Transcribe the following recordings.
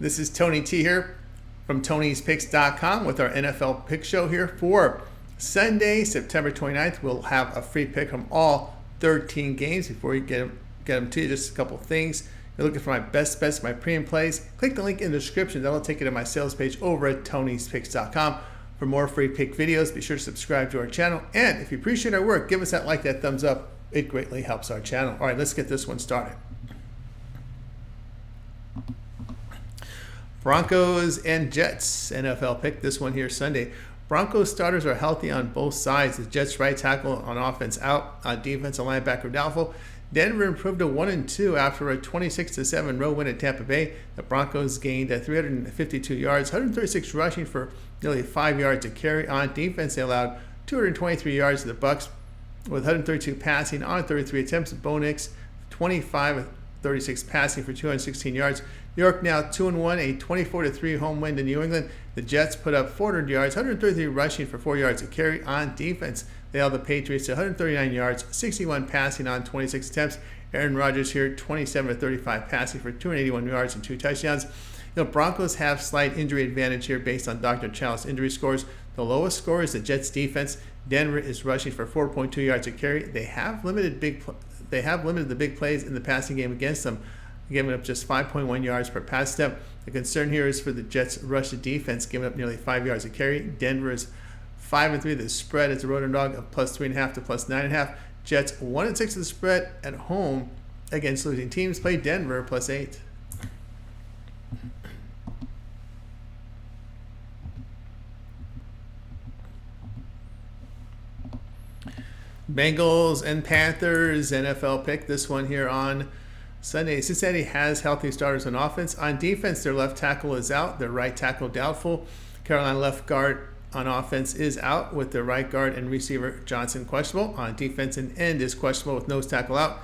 This is Tony T here from Tony'sPicks.com with our NFL Pick Show here for Sunday, September 29th. We'll have a free pick from all 13 games. Before you get them to you, just a couple things. You're looking for my best bets, my premium plays. Click the link in the description. That'll take you to my sales page over at Tony'sPicks.com. For more free pick videos, be sure to subscribe to our channel. And if you appreciate our work, give us that like, that thumbs up. It greatly helps our channel. All right, let's get this one started. Broncos and Jets NFL pick. This one here Sunday. Broncos starters are healthy on both sides. The Jets right tackle on offense out. On defense, a linebacker doubtful. Denver improved to 1-2 after a 26-7 road win at Tampa Bay. The Broncos gained 352 yards, 136 rushing for nearly 5 yards a carry. On defense, they allowed 223 yards to the Bucs with 132 passing on 33 attempts. Bo Nix, 25 of 36 passing for 216 yards. New York now 2-1, a 24-3 home win to New England. The Jets put up 400 yards, 133 rushing for 4 yards a carry. On defense, they held the Patriots to 139 yards, 61 passing on 26 attempts. Aaron Rodgers here, 27 of 35 passing for 281 yards and 2 touchdowns. Broncos have slight injury advantage here based on Dr. Child's injury scores. The lowest score is the Jets defense. Denver is rushing for 4.2 yards a carry. They have limited the big plays in the passing game against them, giving up just 5.1 yards per pass step. The concern here is for the Jets' rush defense, giving up nearly 5 yards a carry. Denver is 5-3. The spread is a road dog of +3.5 to +9.5. Jets 1-6 to the spread at home against losing teams. Play Denver +8. Bengals and Panthers NFL pick. This one here on Sunday. Cincinnati has healthy starters on offense. On defense, their left tackle is out. Their right tackle doubtful. Carolina left guard on offense is out with their right guard and receiver Johnson questionable. On defense, an end is questionable with nose tackle out.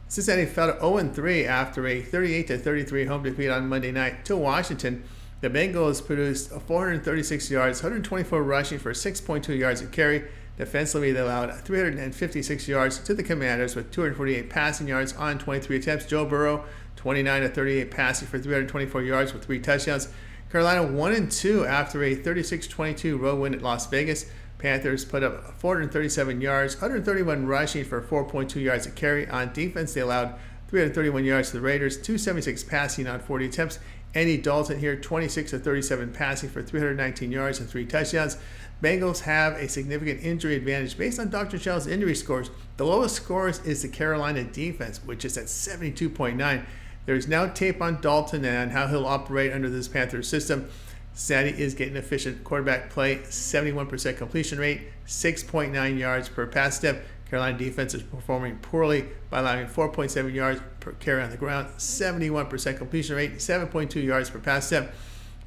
Cincinnati fell to 0-3 after a 38-33 home defeat on Monday night to Washington. The Bengals produced 436 yards, 124 rushing for 6.2 yards a carry. Defensively, they allowed 356 yards to the Commanders with 248 passing yards on 23 attempts. Joe Burrow, 29 of 38 passing for 324 yards with 3 touchdowns. Carolina 1-2 after a 36-22 road win at Las Vegas. Panthers put up 437 yards, 131 rushing for 4.2 yards a carry. On defense, they allowed 331 yards to the Raiders, 276 passing on 40 attempts. Andy Dalton here, 26 of 37 passing for 319 yards and 3 touchdowns. Bengals have a significant injury advantage based on Dr. Child's injury scores. The lowest scores is the Carolina defense, which is at 72.9. There's now tape on Dalton and how he'll operate under this Panthers system. Cincinnati is getting efficient quarterback play, 71% completion rate, 6.9 yards per pass step. Carolina defense is performing poorly by allowing 4.7 yards per carry on the ground, 71% completion rate, 7.2 yards per pass step.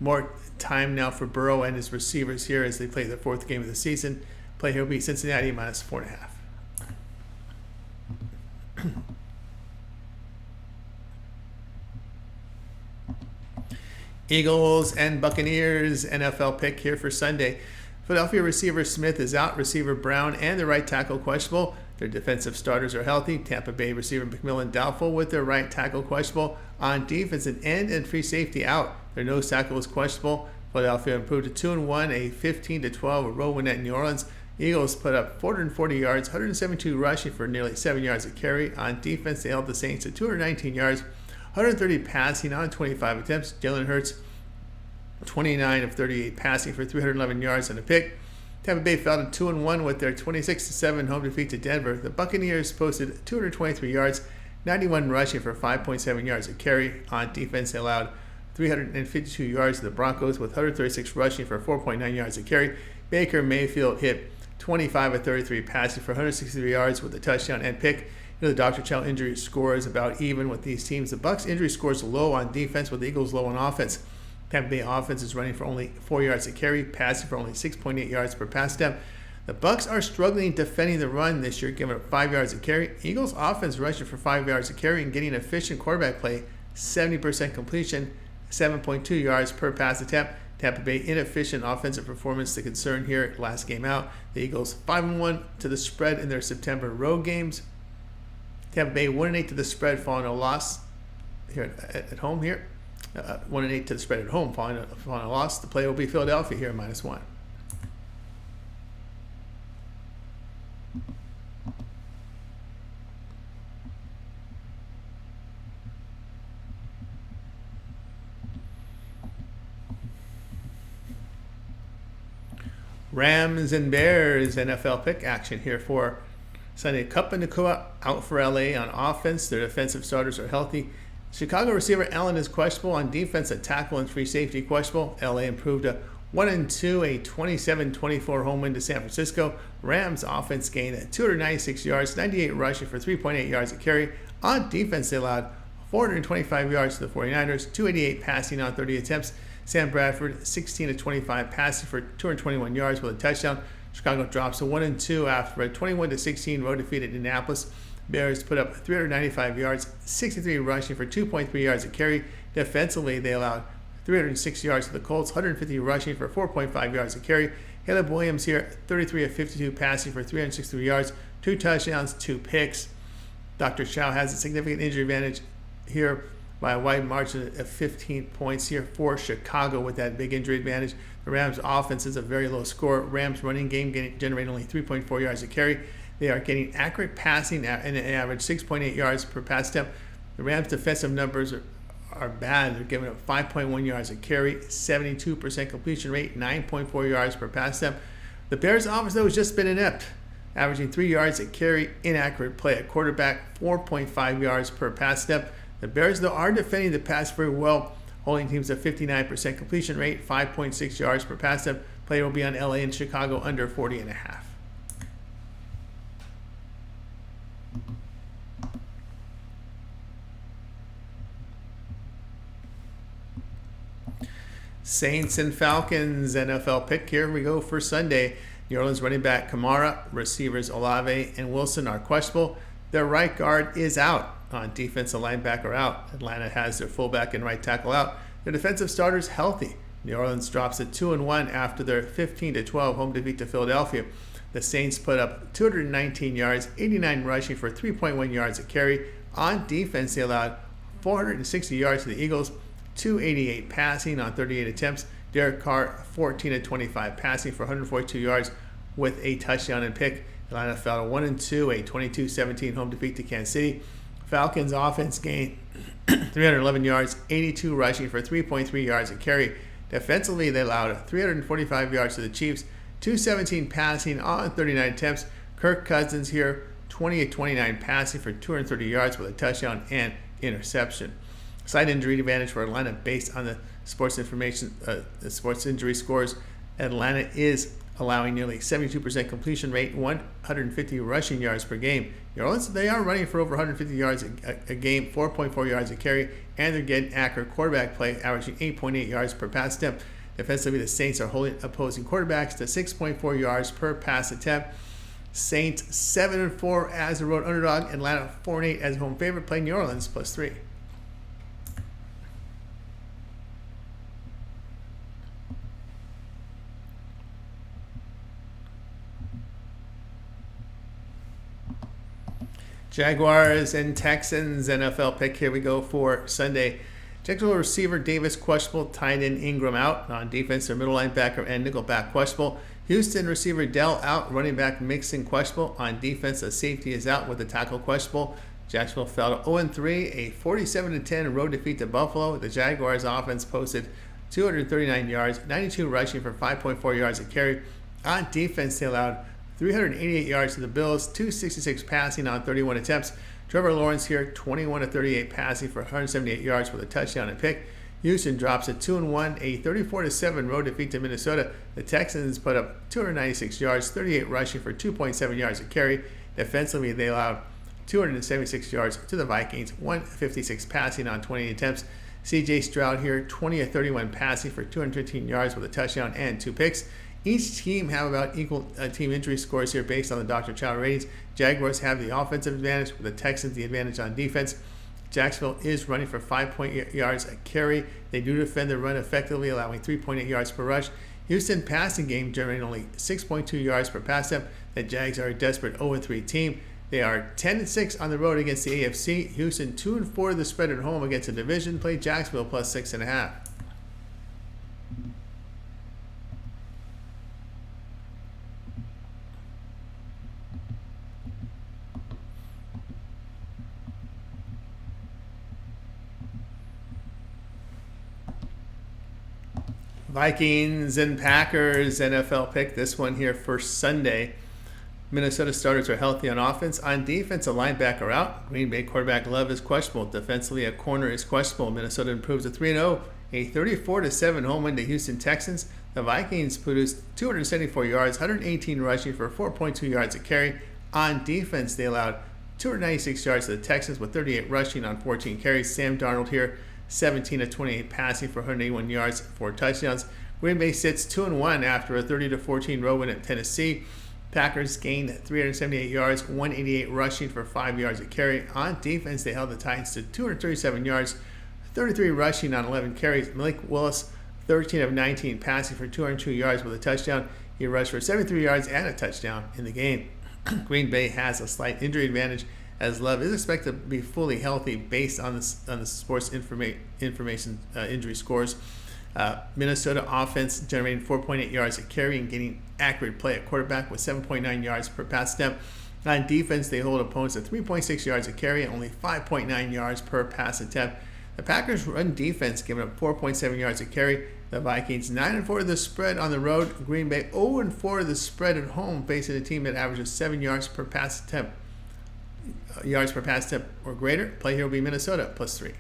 More time now for Burrow and his receivers here as they play the 4th game of the season. Play here will be Cincinnati -4.5. Eagles and Buccaneers NFL pick here for Sunday. Philadelphia receiver Smith is out. Receiver Brown and the right tackle questionable. Their defensive starters are healthy. Tampa Bay receiver McMillan doubtful with their right tackle questionable. On defense, an end and free safety out. Their nose tackle is questionable. Philadelphia improved to 2-1, a 15-12 road win at New Orleans. Eagles put up 440 yards, 172 rushing for nearly 7 yards a carry. On defense, they held the Saints to 219 yards, 130 passing on 25 attempts. Jalen Hurts, 29 of 38 passing for 311 yards and a pick. Tampa Bay fell to 2-1 with their 26-7 home defeat to Denver. The Buccaneers posted 223 yards, 91 rushing for 5.7 yards a carry. On defense, they allowed 352 yards to the Broncos with 136 rushing for 4.9 yards a carry. Baker Mayfield hit 25 of 33 passing for 163 yards with a touchdown and pick. The Dr. Chow injury score is about even with these teams. The Bucs injury score is low on defense with the Eagles low on offense. Tampa Bay offense is running for only 4 yards a carry, passing for only 6.8 yards per pass step. The Bucs are struggling defending the run this year, giving up 5 yards a carry. Eagles offense rushing for 5 yards a carry and getting efficient quarterback play, 70% completion, 7.2 yards per pass attempt. Tampa Bay inefficient offensive performance the concern here last game out. The Eagles 5-1 to the spread in their September road games. Tampa Bay 1-8 to the spread following a loss here at home here. 1-8 to the spread at home. Following a loss, the play will be Philadelphia here -1. Rams and Bears NFL pick action here for Sunday. Kupp and Nakua out for LA on offense. Their defensive starters are healthy. Chicago receiver Allen is questionable. On defense, a tackle and free safety questionable. LA improved a 1-2, a 27-24 home win to San Francisco. Rams offense gained 296 yards, 98 rushing for 3.8 yards a carry. On defense, they allowed 425 yards to the 49ers, 288 passing on 30 attempts. Sam Bradford, 16-25 passing for 221 yards with a touchdown. Chicago drops to 1-2 after a 21-16 road defeat at Indianapolis. Bears put up 395 yards, 63 rushing for 2.3 yards a carry. Defensively, they allowed 306 yards to the Colts, 150 rushing for 4.5 yards a carry. Caleb Williams here, 33-52 passing for 363 yards, 2 touchdowns, 2 picks. Dr. Chow has a significant injury advantage here by a wide margin of 15 points here for Chicago with that big injury advantage. The Rams offense is a very low score. Rams running game generating only 3.4 yards a carry. They are getting accurate passing and an average 6.8 yards per pass attempt. The Rams defensive numbers are bad. They're giving up 5.1 yards a carry, 72% completion rate, 9.4 yards per pass attempt. The Bears offense though has just been inept, averaging 3 yards a carry, inaccurate play at quarterback, 4.5 yards per pass attempt. The Bears, though, are defending the pass very well, holding teams at 59% completion rate, 5.6 yards per pass attempt. Play will be on LA and Chicago under 40.5. Saints and Falcons NFL pick. Here we go for Sunday. New Orleans running back Kamara, receivers Olave and Wilson are questionable. Their right guard is out. On defense, the linebacker out. Atlanta has their fullback and right tackle out. Their defensive starters healthy. New Orleans drops at 2-1 after their 15-12 home defeat to Philadelphia. The Saints put up 219 yards, 89 rushing for 3.1 yards a carry. On defense, they allowed 460 yards to the Eagles, 288 passing on 38 attempts. Derek Carr, 14-25 passing for 142 yards with a touchdown and pick. Atlanta fell to 1-2, a 22-17 home defeat to Kansas City. Falcons offense gained 311 yards, 82 rushing for 3.3 yards a carry. Defensively, they allowed 345 yards to the Chiefs, 217 passing on 39 attempts. Kirk Cousins here, 20-29 passing for 230 yards with a touchdown and interception. Slight injury advantage for Atlanta based on the sports injury scores. Atlanta is allowing nearly 72% completion rate, 150 rushing yards per game. New Orleans, they are running for over 150 yards a game, 4.4 yards a carry, and they're getting accurate quarterback play, averaging 8.8 yards per pass attempt. Defensively, the Saints are holding opposing quarterbacks to 6.4 yards per pass attempt. Saints 7-4 as a road underdog. Atlanta 4-8 as a home favorite. Play New Orleans +3. Jaguars and Texans NFL pick. Here we go for Sunday. Jacksonville receiver Davis questionable, tight end Ingram out. On defense, their middle linebacker and nickelback questionable. Houston receiver Dell out, running back Mixon questionable. On defense, a safety is out with a tackle questionable. Jacksonville fell to 0-3, a 47-10 road defeat to Buffalo. The Jaguars offense posted 239 yards, 92 rushing for 5.4 yards a carry. On defense, they allowed 388 yards to the Bills, 266 passing on 31 attempts. Trevor Lawrence here, 21-38 passing for 178 yards with a touchdown and pick. Houston drops at 2-1, a 34-7 road defeat to Minnesota. The Texans put up 296 yards, 38 rushing for 2.7 yards a carry. Defensively, they allowed 276 yards to the Vikings, 156 passing on 20 attempts. C.J. Stroud here, 20-31 passing for 215 yards with a touchdown and 2 picks. Each team have about equal team injury scores here based on the Dr. Chow ratings. Jaguars have the offensive advantage, with the Texans the advantage on defense. Jacksonville is running for 5.8 yards a carry. They do defend the run effectively, allowing 3.8 yards per rush. Houston passing game generating only 6.2 yards per pass attempt. The Jags are a desperate 0-3 team. They are 10-6 on the road against the AFC. Houston 2-4 the spread at home against the division. Play Jacksonville plus 6.5. Vikings and Packers NFL pick. This one here for Sunday. Minnesota starters are healthy on offense. On defense, a linebacker out. Green Bay quarterback Love is questionable. Defensively, a corner is questionable. Minnesota improves to 3-0. A 34-7 home win to Houston Texans. The Vikings produced 274 yards, 118 rushing for 4.2 yards a carry. On defense, they allowed 296 yards to the Texans with 38 rushing on 14 carries. Sam Darnold here, 17-28 passing for 181 yards, 4 touchdowns. Green Bay sits 2-1 after a 30-14 road win at Tennessee. Packers gained 378 yards, 188 rushing for 5 yards a carry. On defense, they held the Titans to 237 yards, 33 rushing on 11 carries. Malik Willis, 13 of 19 passing for 202 yards with a touchdown. He rushed for 73 yards and a touchdown in the game. Green Bay has a slight injury advantage as Love is expected to be fully healthy based on the sports information injury scores. Minnesota offense generating 4.8 yards a carry and getting accurate play at quarterback with 7.9 yards per pass attempt. On defense, they hold opponents at 3.6 yards a carry and only 5.9 yards per pass attempt. The Packers run defense giving up 4.7 yards a carry. The Vikings 9-4 the spread on the road. Green Bay 0-4 the spread at home, facing a team that averages 7 yards per pass attempt. Yards per pass attempt or greater. Play here will be Minnesota plus 3.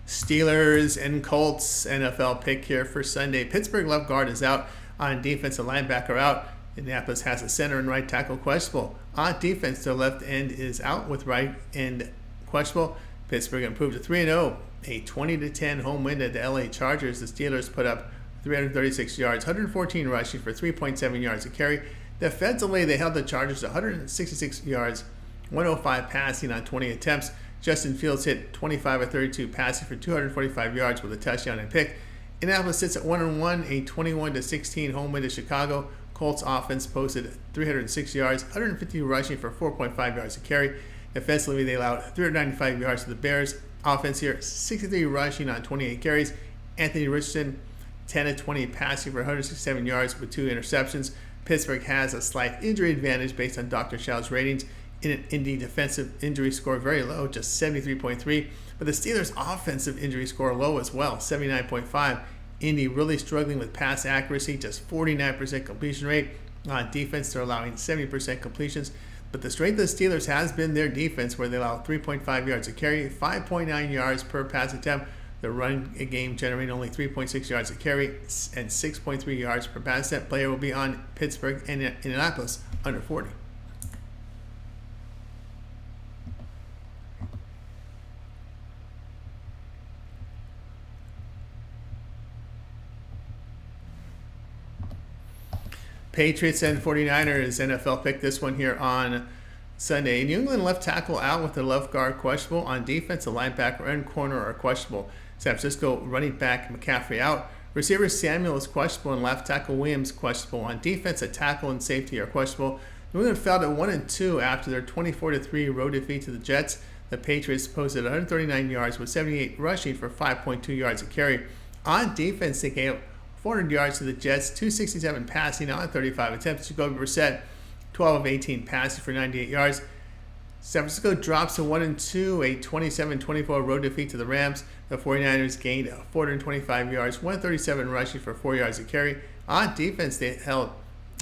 Steelers and Colts NFL pick here for Sunday. Pittsburgh left guard is out. On defense, a linebacker out. Indianapolis has a center and right tackle questionable. On defense, their left end is out with right end questionable. Pittsburgh improved to 3-0. A 20-10 home win at the LA Chargers. The Steelers put up 336 yards, 114 rushing for 3.7 yards a carry. Defensively, they held the Chargers to 166 yards, 105 passing on 20 attempts. Justin Fields hit 25 of 32 passing for 245 yards with a touchdown and pick. Indianapolis sits at 1-1, a 21-16 home win to Chicago. Colts offense posted 306 yards, 150 rushing for 4.5 yards a carry. Defensively, they allowed 395 yards to the Bears. Offense here, 63 rushing on 28 carries. Anthony Richardson, 10-20 passing for 167 yards with 2 interceptions. Pittsburgh has a slight injury advantage based on Dr. Shaw's ratings. In an Indy defensive injury score very low, just 73.3. But the Steelers' offensive injury score low as well, 79.5. Indy really struggling with pass accuracy, just 49% completion rate. On defense, they're allowing 70% completions. But the strength of the Steelers has been their defense, where they allow 3.5 yards a carry, 5.9 yards per pass attempt. The run game generating only 3.6 yards a carry and 6.3 yards per pass attempt. Player will be on Pittsburgh and Indianapolis under 40. Patriots and 49ers NFL pick. This one here on Sunday. New England left tackle out with the left guard questionable. On defense, a linebacker and corner are questionable. San Francisco running back McCaffrey out. Receiver Samuel is questionable and left tackle Williams questionable. On defense, a tackle and safety are questionable. New England fell to 1-2 after their 24-3 road defeat to the Jets. The Patriots posted 139 yards with 78 rushing for 5.2 yards a carry. On defense, they gave 400 yards to the Jets, 267 passing on 35 attempts. Jacoby Brissett, 12 of 18 passing for 98 yards. San Francisco drops to 1-2, a 27-24 road defeat to the Rams. The 49ers gained 425 yards, 137 rushing for 4 yards a carry. On defense, they held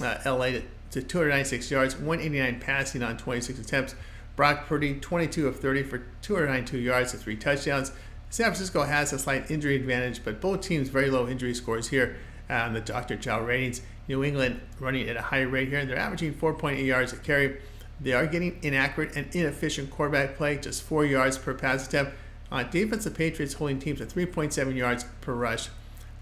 LA to 296 yards, 189 passing on 26 attempts. Brock Purdy, 22 of 30 for 292 yards and 3 touchdowns. San Francisco has a slight injury advantage, but both teams very low injury scores here on the Dr. Chow ratings. New England running at a high rate here. They're averaging 4.8 yards a carry. They are getting inaccurate and inefficient quarterback play, just 4 yards per pass attempt. On defense, the Patriots holding teams at 3.7 yards per rush,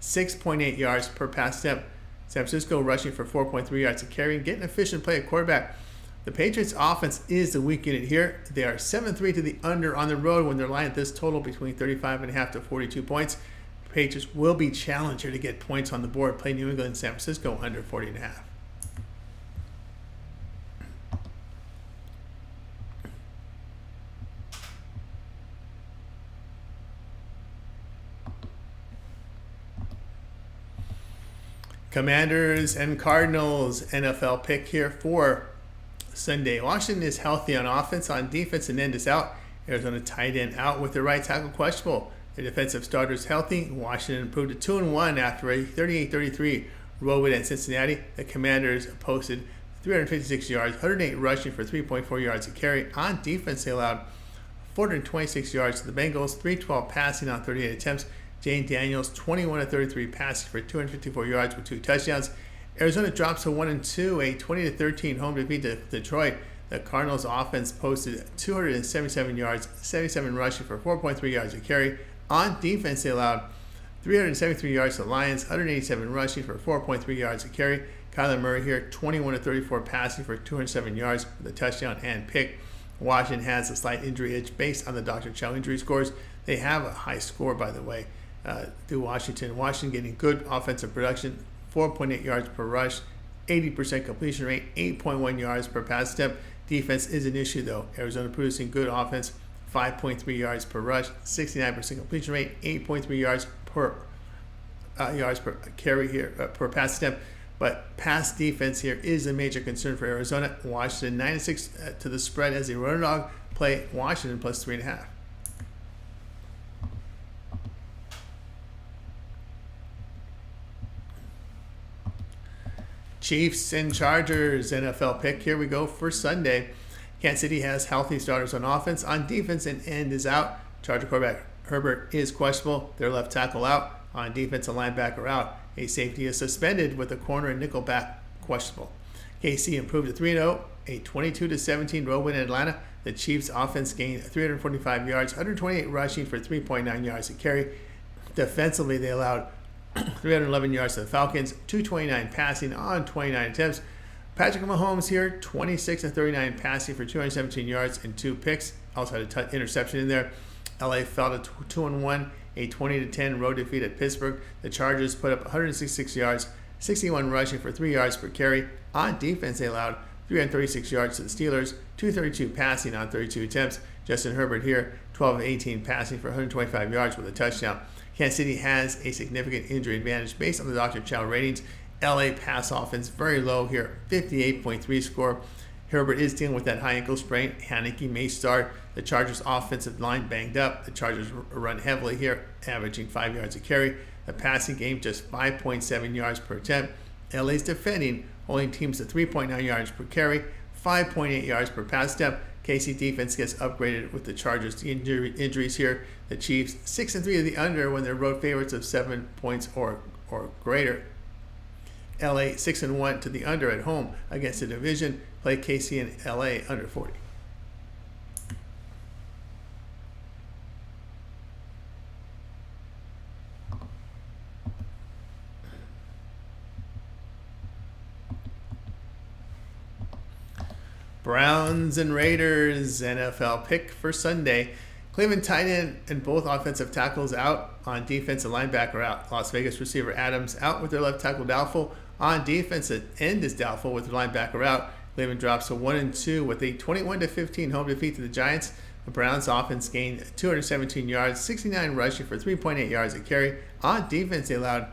6.8 yards per pass attempt. San Francisco rushing for 4.3 yards a carry and getting efficient play at quarterback. The Patriots offense is the weak unit here. They are 7-3 to the under on the road when they're lying at this total between 35.5 to 42 points. The Patriots will be challenged here to get points on the board. Play New England and San Francisco under 40.5. Commanders and Cardinals NFL pick here for Sunday. Washington is healthy on offense. On defense, an end is out. Arizona tight end out with their right tackle questionable. The defensive starters healthy. Washington improved to 2-1 after a 38-33 road win at Cincinnati. The Commanders posted 356 yards, 108 rushing for 3.4 yards a carry. On defense, they allowed 426 yards to the Bengals, 312 passing on 38 attempts. Jane Daniels, 21-33 passing for 254 yards with 2 touchdowns. Arizona drops to 1-2, a 20-13 home defeat to Detroit. The Cardinals offense posted 277 yards, 77 rushing for 4.3 yards a carry. On defense, they allowed 373 yards to the Lions, 187 rushing for 4.3 yards a carry. Kyler Murray here, 21-34 passing for 207 yards with a touchdown and pick. Washington has a slight injury edge based on the Dr. Chow injury scores. They have a high score, by the way, through Washington. Washington getting good offensive production, 4.8 yards per rush, 80% completion rate, 8.1 yards per pass attempt. Defense is an issue, though. Arizona producing good offense, 5.3 yards per rush, 69% completion rate, 8.3 yards per carry here, per pass attempt. But pass defense here is a major concern for Arizona. Washington 9-6 to the spread as a runner dog. Play Washington plus 3.5. Chiefs and Chargers NFL pick. Here we go for Sunday. Kansas City has healthy starters on offense. On defense, an end is out. Charger quarterback Herbert is questionable. Their left tackle out. On defense, a linebacker out. A safety is suspended with a corner and nickel back questionable. KC improved to 3-0, a 22-17 road win in Atlanta. The Chiefs offense gained 345 yards, 128 rushing for 3.9 yards a carry. Defensively, they allowed 311 yards to the Falcons, 229 passing on 29 attempts. Patrick Mahomes here, 26-39 passing for 217 yards and 2 picks. Also had an interception in there. LA fell to 2-1, a 20-10 road defeat at Pittsburgh. The Chargers put up 166 yards, 61 rushing for 3 yards per carry. On defense, they allowed 336 yards to the Steelers, 232 passing on 32 attempts. Justin Herbert here, 12-18 passing for 125 yards with a touchdown. Kansas City has a significant injury advantage based on the Dr. Chow ratings. LA pass offense very low here, 58.3 score. Herbert is dealing with that high ankle sprain. Haneke may start. The Chargers offensive line banged up. The Chargers run heavily here, averaging 5 yards a carry. The passing game just 5.7 yards per attempt. LA's defending, holding teams to 3.9 yards per carry, 5.8 yards per pass attempt. KC defense gets upgraded with the Chargers injuries here. The Chiefs 6-3 to the under when they're road favorites of 7 points or greater. LA 6-1 to the under at home against the division. Play KC and LA under 40. Browns and Raiders NFL pick for Sunday. Cleveland tight end and both offensive tackles out. On defense, a linebacker out. Las Vegas receiver Adams out with their left tackle doubtful. On defense, an end is doubtful with the linebacker out. Cleveland drops to 1-2 with a 21-15 home defeat to the Giants. The Browns offense gained 217 yards, 69 rushing for 3.8 yards a carry. On defense, they allowed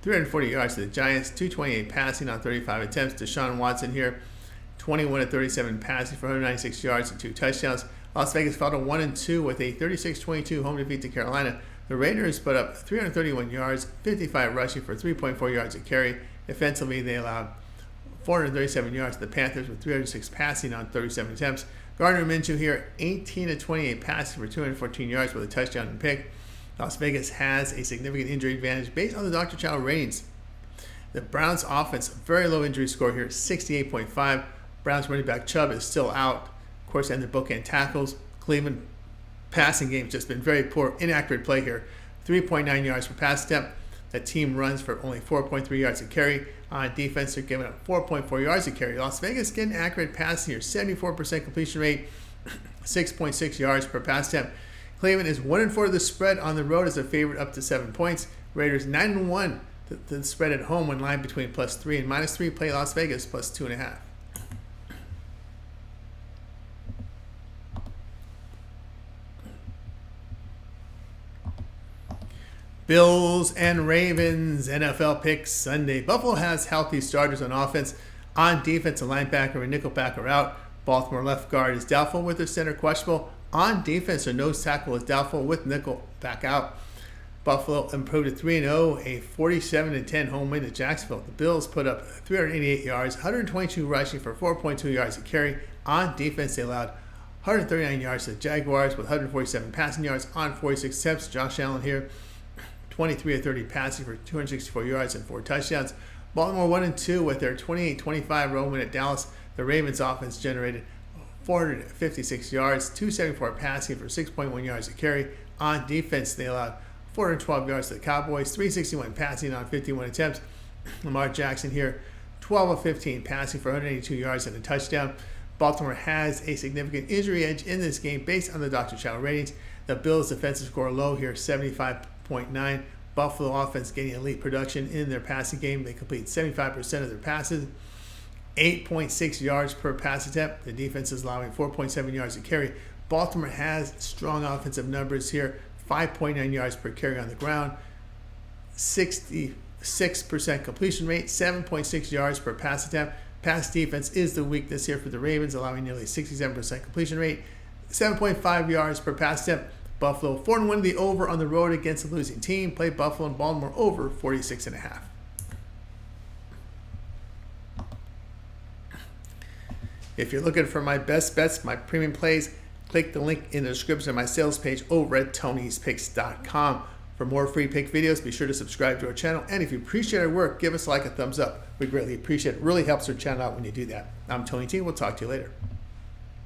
340 yards to the Giants, 228 passing on 35 attempts. Deshaun Watson here, 21-37 passing for 196 yards and 2 touchdowns. Las Vegas fell to 1-2 with a 36-22 home defeat to Carolina. The Raiders put up 331 yards, 55 rushing for 3.4 yards a carry. Defensively, they allowed 437 yards to the Panthers with 306 passing on 37 attempts. Gardner Minshew here, 18-28 passing for 214 yards with a touchdown and pick. Las Vegas has a significant injury advantage based on the Dr. Chow ratings. The Browns offense, very low injury score here, 68.5. Browns running back Chubb is still out. Of course, and their bookend tackles. Cleveland passing game just been very poor, inaccurate play here. 3.9 yards per pass attempt. The team runs for only 4.3 yards a carry. On defense, they're giving up 4.4 yards a carry. Las Vegas getting accurate passing here, 74% completion rate, 6.6 yards per pass attempt. Cleveland is 1-4 to the spread on the road as a favorite up to 7 points. Raiders 9-1 the spread at home when line between +3 and -3. Play Las Vegas +2.5. Bills and Ravens NFL pick Sunday. Buffalo has healthy starters on offense. On defense, a linebacker and nickelback are out. Baltimore left guard is doubtful with their center questionable. On defense, their nose tackle is doubtful with nickelback out. Buffalo improved to 3-0, a 47-10 home win to Jacksonville. The Bills put up 388 yards, 122 rushing for 4.2 yards a carry. On defense, they allowed 139 yards to the Jaguars with 147 passing yards on 46 attempts. Josh Allen here, 23 of 30 passing for 264 yards and 4 touchdowns. Baltimore 1-2 with their 28-25 road win at Dallas. The Ravens offense generated 456 yards, 274 passing for 6.1 yards a carry. On defense, they allowed 412 yards to the Cowboys, 361 passing on 51 attempts. Lamar Jackson here, 12 of 15 passing for 182 yards and a touchdown. Baltimore has a significant injury edge in this game based on the Dr. Chow ratings. The Bills' defensive score low here, 75.9. Buffalo offense getting elite production in their passing game. They complete 75% of their passes, 8.6 yards per pass attempt. The defense is allowing 4.7 yards a carry. Baltimore has strong offensive numbers here, 5.9 yards per carry on the ground, 66% completion rate, 7.6 yards per pass attempt. Pass defense is the weakness here for the Ravens, allowing nearly 67% completion rate, 7.5 yards per pass attempt. Buffalo 4-1 the over on the road against a losing team. Play Buffalo and Baltimore over 46.5. If you're looking for my best bets, my premium plays, click the link in the description of my sales page over at Tony'sPicks.com. For more free pick videos, be sure to subscribe to our channel. And if you appreciate our work, give us a thumbs up. We greatly appreciate it. It really helps our channel out when you do that. I'm Tony T. We'll talk to you later.